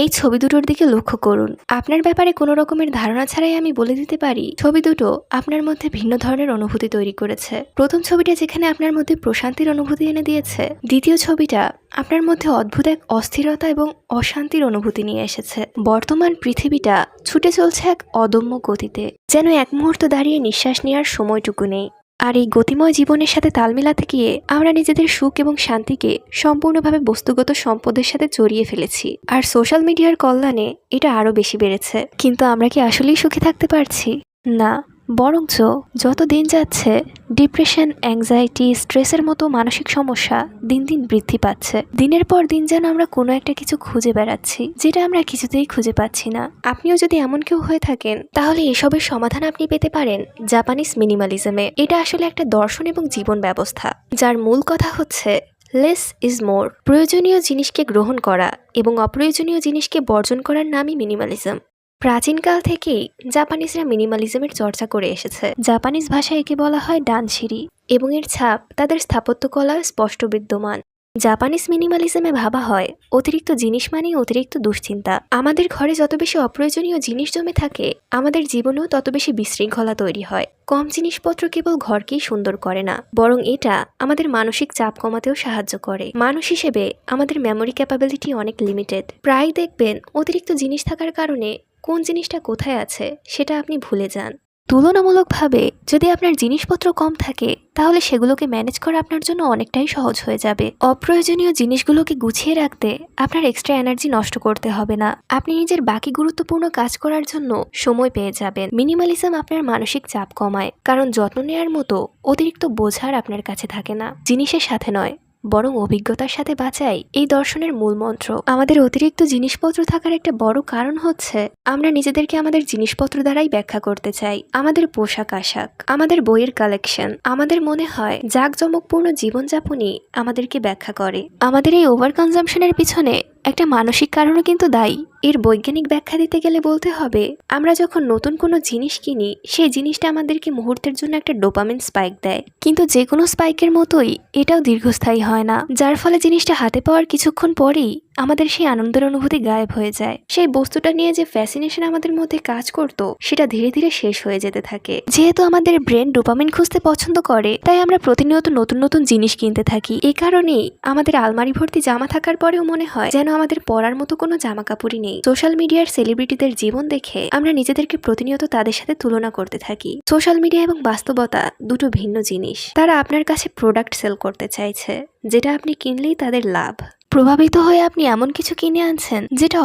এই ছবি দুটোর দিকে লক্ষ্য করুন। আপনার ব্যাপারে কোনো রকমের ধারণা ছাড়াই আমি বলে দিতে পারি ছবি দুটো আপনার মধ্যে ভিন্ন ধরনের অনুভূতি তৈরি করেছে। প্রথম ছবিটা যেখানে আপনার মধ্যে প্রশান্তির অনুভূতি এনে দিয়েছে, দ্বিতীয় ছবিটা আপনার মধ্যে অদ্ভুত এক অস্থিরতা এবং অশান্তির অনুভূতি নিয়ে এসেছে। বর্তমান পৃথিবীটা ছুটে চলছে এক অদম্য গতিতে, যেন এক মুহূর্ত দাঁড়িয়ে নিঃশ্বাস নেওয়ার সময়টুকু নেই। আর এই গতিময় জীবনের সাথে তাল মেলাতে গিয়ে আমরা নিজেদের সুখ এবং শান্তিকে সম্পূর্ণভাবে বস্তুগত সম্পদের সাথে জড়িয়ে ফেলেছি। আর সোশ্যাল মিডিয়ার কল্যাণে এটা আরো বেশি বেড়েছে। কিন্তু আমরা কি আসলেই সুখী থাকতে পারছি? না, বরঞ্চ যত দিন যাচ্ছে ডিপ্রেশন, অ্যাংজাইটি, স্ট্রেসের মতো মানসিক সমস্যা দিন দিন বৃদ্ধি পাচ্ছে। দিনের পর দিন যেন আমরা কোনো একটা কিছু খুঁজে বেড়াচ্ছি, যেটা আমরা কিছুতেই খুঁজে পাচ্ছি না। আপনিও যদি এমন কেউ হয়ে থাকেন, তাহলে এসবের সমাধান আপনি পেতে পারেন জাপানিজ মিনিমালিজমে। এটা আসলে একটা দর্শন এবং জীবন ব্যবস্থা, যার মূল কথা হচ্ছে লেস ইজ মোর। প্রয়োজনীয় জিনিসকে গ্রহণ করা এবং অপ্রয়োজনীয় জিনিসকে বর্জন করার নামই মিনিমালিজম। প্রাচীনকাল থেকেই জাপানিজরা মিনিমালিজমের চর্চা করে এসেছে। জাপানিজ ভাষায় একে বলা হয় ডানশিরি এবং এর ছাপ তাদের স্থাপত্যকলায় স্পষ্ট বিদ্যমান। জাপানিজ মিনিমালিজমে ভাবা হয় অতিরিক্ত জিনিস মানেই অতিরিক্ত দুশ্চিন্তা। আমাদের ঘরে যত বেশি অপ্রয়োজনীয় জিনিস জমে থাকে, আমাদের জীবনেও তত বেশি বিশৃঙ্খলা তৈরি হয়। কম জিনিসপত্র কেবল ঘরকেই সুন্দর করে না, বরং এটা আমাদের মানসিক চাপ কমাতেও সাহায্য করে। মানুষ হিসেবে আমাদের মেমোরি ক্যাপাবিলিটি অনেক লিমিটেড। প্রায় দেখবেন অতিরিক্ত জিনিস থাকার কারণে কোন জিনিসটা কোথায় আছে সেটা আপনি ভুলে যান। তুলনামূলকভাবে যদি আপনার জিনিসপত্র কম থাকে, তাহলে সেগুলোকে ম্যানেজ করা আপনার জন্য অনেকটাই সহজ হয়ে যাবে। অপ্রয়োজনীয় জিনিসগুলোকে গুছিয়ে রাখতে আপনার এক্সট্রা এনার্জি নষ্ট করতে হবে না। আপনি নিজের বাকি গুরুত্বপূর্ণ কাজ করার জন্য সময় পেয়ে যাবেন। মিনিমালিজম আপনার মানসিক চাপ কমায়, কারণ যত্ন নেওয়ার মতো অতিরিক্ত বোঝার আপনার কাছে থাকে না। জিনিসের সাথে নয়, বরং অভিজ্ঞতার সাথে বাঁচাই এই দর্শনের মূল মন্ত্র। আমাদের অতিরিক্ত জিনিসপত্র থাকার একটা বড় কারণ হচ্ছে আমরা নিজেদেরকে আমাদের জিনিসপত্র দ্বারাই ব্যাখ্যা করতে চাই। আমাদের পোশাক আশাক, আমাদের বইয়ের কালেকশন, আমাদের মনে হয় জাঁকজমকপূর্ণ জীবনযাপনই আমাদেরকে ব্যাখ্যা করে। আমাদের এই ওভার কনজাম্পশনের পিছনে একটা মানসিক কারণও কিন্তু দায়ী। এর বৈজ্ঞানিক ব্যাখ্যা দিতে গেলে বলতে হবে, আমরা যখন নতুন কোনো জিনিস কিনি, সেই জিনিসটা আমাদেরকে মুহূর্তের জন্য একটা ডোপামিন স্পাইক দেয়, কিন্তু যে কোনো স্পাইকের মতোই এটাও দীর্ঘস্থায়ী হয় না, যার ফলে জিনিসটা হাতে পাওয়ার কিছুক্ষণ পরেই আমাদের সেই আনন্দের অনুভূতি গায়েব হয়ে যায়। সেই বস্তুটা নিয়ে যে ফ্যাসিনেশন আমাদের মধ্যে কাজ করত, সেটা ধীরে ধীরে শেষ হয়ে যেতে থাকে। যেহেতু আমাদের ব্রেন ডোপামিন খুঁজতে পছন্দ করে, তাই আমরা প্রতিনিয়ত নতুন নতুন জিনিস কিনতে থাকি। এই কারণেই আমাদের আলমারি ভর্তি জামা থাকার পরেও মনে হয় যেন আমাদের পরার মতো কোনো জামা কাপড়ই নেই। সোশ্যাল মিডিয়ার সেলিব্রিটিদের জীবন দেখে আমরা নিজেদেরকে প্রতিনিয়ত তাদের সাথে তুলনা করতে থাকি। সোশ্যাল মিডিয়া এবং বাস্তবতা দুটো ভিন্ন জিনিস। তারা আপনার কাছে প্রোডাক্ট সেল করতে চাইছে, যেটা আপনি কিনলেই তাদের লাভ। প্রভাবিত হয়ে আপনি এমন কিছু কিনে আনছেন যেটা